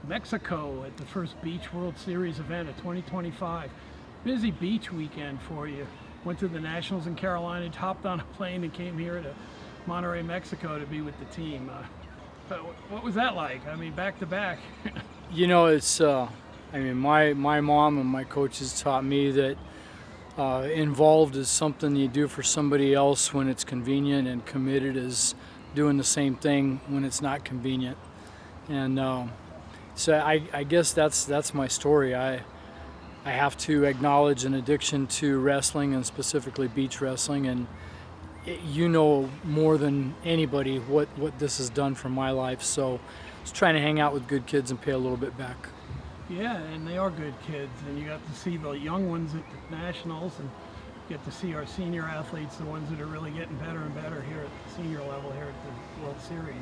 Mexico at the first Beach World Series event of 2025. Busy beach weekend for you. Went to the Nationals in Carolina, hopped on a plane and came here to Monterrey, Mexico to be with the team. What was that like? I mean, back to back. It's, my mom and my coaches taught me that involved is something you do for somebody else when it's convenient, and committed is doing the same thing when it's not convenient. And so I guess that's my story. I have to acknowledge an addiction to wrestling, and specifically beach wrestling, and more than anybody what this has done for my life. So just trying to hang out with good kids and pay a little bit back. Yeah, and they are good kids, and you got to see the young ones at the Nationals, and get to see our senior athletes, the ones that are really getting better and better here at the senior level here at the World Series.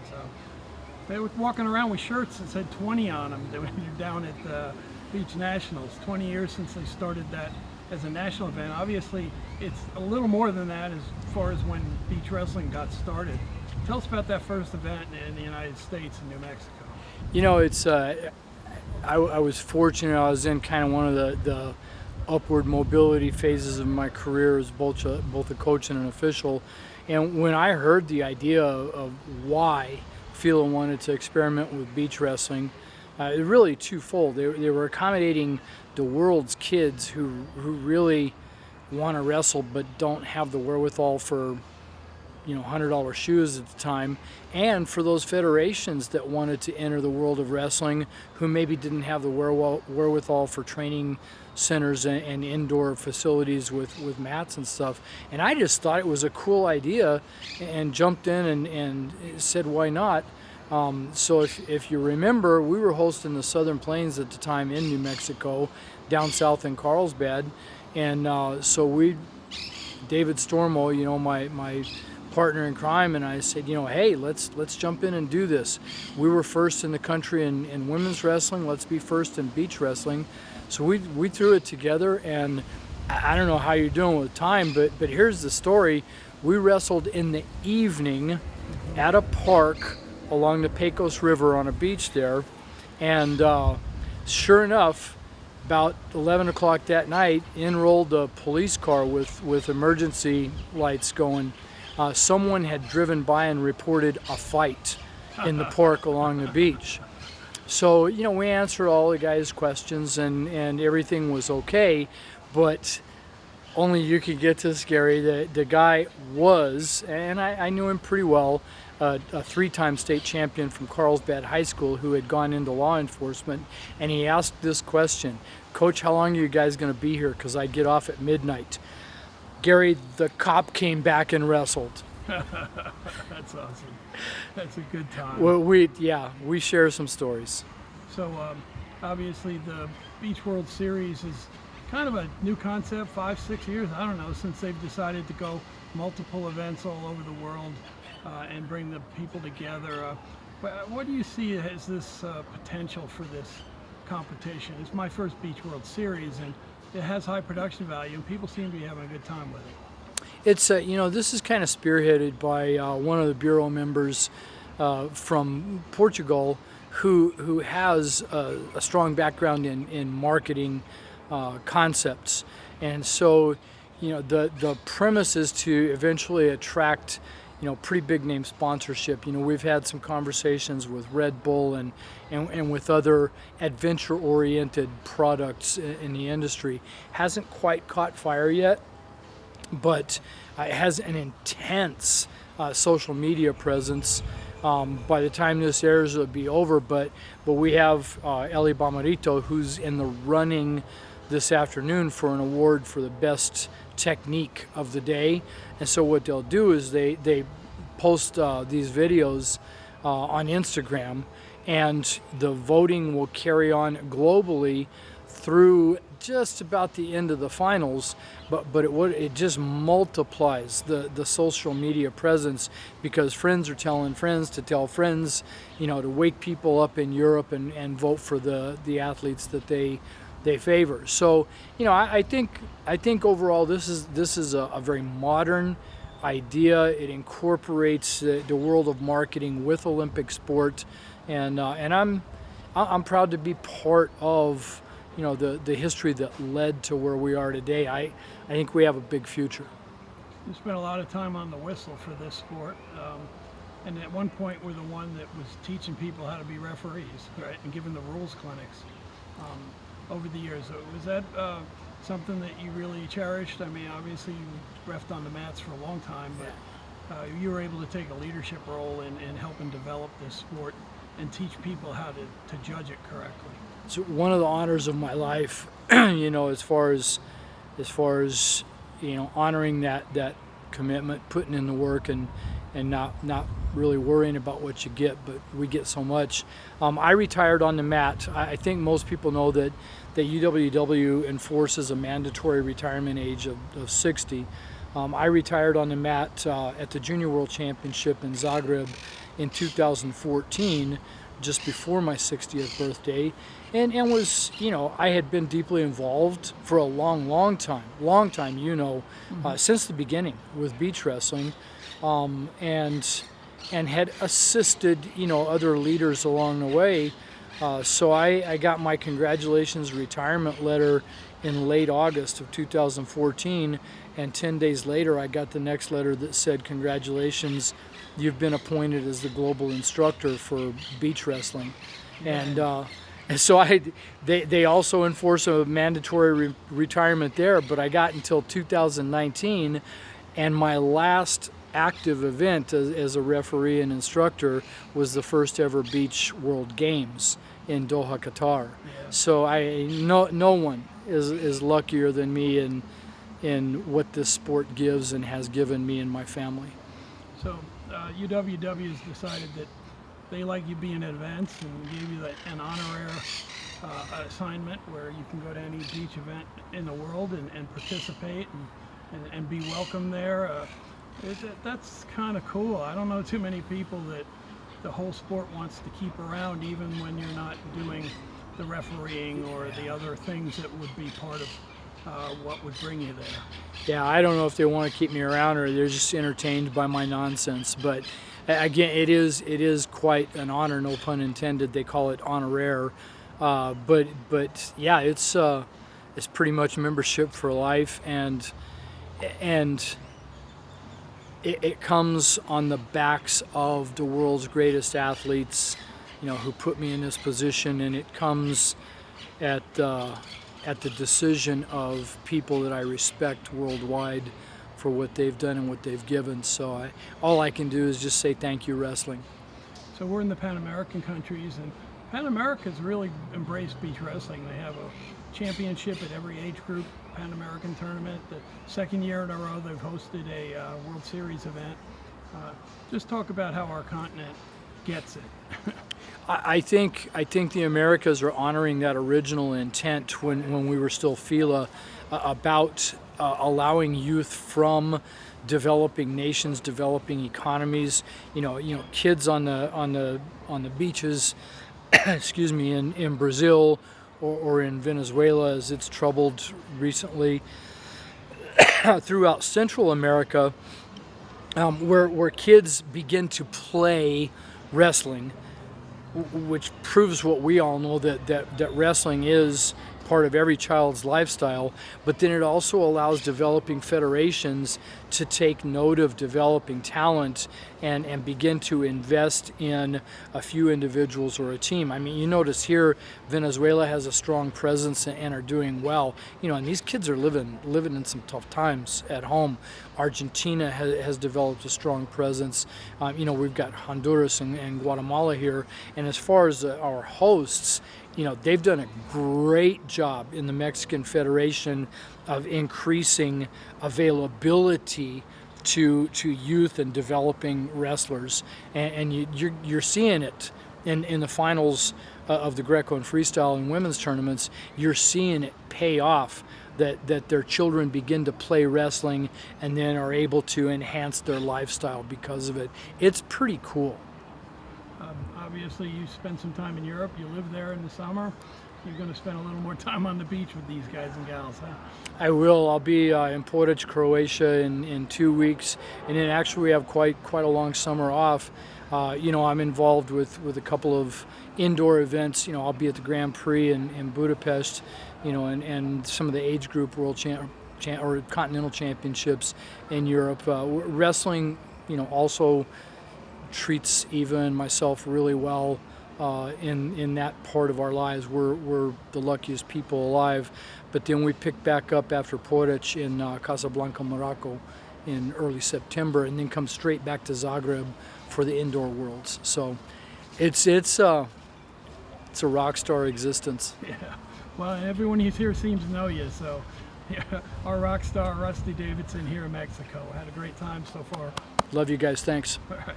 They were walking around with shirts that said 20 on them. They were down at the Beach Nationals. 20 years since they started that as a national event. Obviously, it's a little more than that as far as when beach wrestling got started. Tell us about that first event in the United States in New Mexico. It's I was fortunate. I was in kind of one of the upward mobility phases of my career as both a coach and an official. And when I heard the idea of why Phila wanted to experiment with beach wrestling, it really twofold. They were accommodating the world's kids who really want to wrestle but don't have the wherewithal for $100 shoes at the time, and for those federations that wanted to enter the world of wrestling who maybe didn't have the wherewithal for training centers and indoor facilities with mats and stuff. And I just thought it was a cool idea and jumped in and said, why not? So if you remember, we were hosting the Southern Plains at the time in New Mexico, down south in Carlsbad. And so David Stormo, my partner in crime, and I said, hey, let's jump in and do this. We were first in the country in women's wrestling. Let's be first in beach wrestling. So we threw it together, and I don't know how you're doing with time, but here's the story. We wrestled in the evening at a park along the Pecos River on a beach there, and sure enough, about 11 o'clock that night, in rolled a police car with emergency lights going. Someone had driven by and reported a fight in the park along the beach. So, we answered all the guys' questions, and everything was okay, but only you could get this, Gary. The guy was, and I knew him pretty well, a 3-time state champion from Carlsbad High School who had gone into law enforcement, and he asked this question: Coach, how long are you guys going to be here? Because I get off at midnight. Gary, the cop came back and wrestled. That's awesome. That's a good time. Well, we share some stories. So obviously the Beach World Series is kind of a new concept, 5-6 years, I don't know, since they've decided to go multiple events all over the world and bring the people together. What do you see as this potential for this competition? It's my first Beach World Series, and it has high production value, and people seem to be having a good time with it. It's this is kind of spearheaded by one of the bureau members from Portugal who has a strong background in marketing concepts, and so the premise is to eventually attract pretty big name sponsorship. We've had some conversations with Red Bull and with other adventure-oriented products in the industry. Hasn't quite caught fire yet, but it has an intense social media presence. By the time this airs, it'll be over, but we have Eli Bamarito, who's in the running this afternoon for an award for the best technique of the day. And so what they'll do is they post these videos on Instagram, and the voting will carry on globally through just about the end of the finals, but it just multiplies the social media presence, because friends are telling friends to tell friends, to wake people up in Europe and vote for the athletes that they favor. So I think overall this is a very modern idea. It incorporates the world of marketing with Olympic sport, and I'm I'm proud to be part of, the history that led to where we are today. I think we have a big future. You spent a lot of time on the whistle for this sport, and at one point were the one that was teaching people how to be referees, right, and giving the rules clinics over the years. Was that something that you really cherished? I mean, obviously you reffed on the mats for a long time, but you were able to take a leadership role in helping develop this sport and teach people how to judge it correctly. So one of the honors of my life, as far as honoring that commitment, putting in the work, and not really worrying about what you get, but we get so much. I retired on the mat. I think most people know that UWW enforces a mandatory retirement age of 60. I retired on the mat at the Junior World Championship in Zagreb in 2014, just before my 60th birthday, and was, I had been deeply involved for a long time, since the beginning with beach wrestling, and had assisted, other leaders along the way. So I got my congratulations retirement letter in late August of 2014, and 10 days later I got the next letter that said, congratulations, you've been appointed as the global instructor for beach wrestling. And so they also enforce a mandatory retirement there, but I got until 2019, and my last active event as a referee and instructor was the first ever Beach World Games in Doha, Qatar. Yeah. So no one is luckier than me in what this sport gives and has given me and my family. So UWW has decided that they like you being at events and gave you an honorary assignment where you can go to any beach event in the world and participate and be welcome there. That's kind of cool. I don't know too many people that the whole sport wants to keep around, even when you're not doing the refereeing or the other things that would be part of what would bring you there. Yeah, I don't know if they want to keep me around or they're just entertained by my nonsense. But again, it is quite an honor, no pun intended. They call it honoraire, but yeah, it's pretty much membership for life, and it comes on the backs of the world's greatest athletes, who put me in this position, and it comes at the decision of people that I respect worldwide for what they've done and what they've given. So all I can do is just say thank you, wrestling. So we're in the Pan American countries, and Pan America's really embraced beach wrestling. They have a championship at every age group Pan American tournament. The second year in a row they've hosted a World Series event. Just talk about how our continent gets it. I think the Americas are honoring that original intent when we were still FILA about allowing youth from developing nations, developing economies, kids on the beaches, excuse me, in Brazil or in Venezuela, as it's troubled recently, throughout Central America, where kids begin to play wrestling, which proves what we all know, that wrestling is part of every child's lifestyle, but then it also allows developing federations to take note of developing talent and begin to invest in a few individuals or a team. I mean, you notice here Venezuela has a strong presence and are doing well, and these kids are living in some tough times at home. Argentina has developed a strong presence. We've got Honduras and Guatemala here, and as far as our hosts, they've done a great job in the Mexican Federation of increasing availability to youth and developing wrestlers, and you're seeing it in the finals of the Greco and freestyle and women's tournaments. You're seeing it pay off, that their children begin to play wrestling and then are able to enhance their lifestyle because of it. It's pretty cool. Obviously, you spend some time in Europe. You live there in the summer. You're going to spend a little more time on the beach with these guys and gals, huh? I will. I'll be in Portage, Croatia in 2 weeks, and then actually we have quite a long summer off. I'm involved with a couple of indoor events. I'll be at the Grand Prix in Budapest, and some of the age group world or continental championships in Europe. Wrestling, also treats Eva and myself really well. In that part of our lives, we're the luckiest people alive. But then we pick back up after Porridge in Casablanca, Morocco, in early September, and then come straight back to Zagreb for the indoor worlds. So it's a rock star existence. Yeah. Well, everyone who's here seems to know you. So, yeah, our rock star Rusty Davidson here in Mexico. Had a great time so far. Love you guys. Thanks. All right.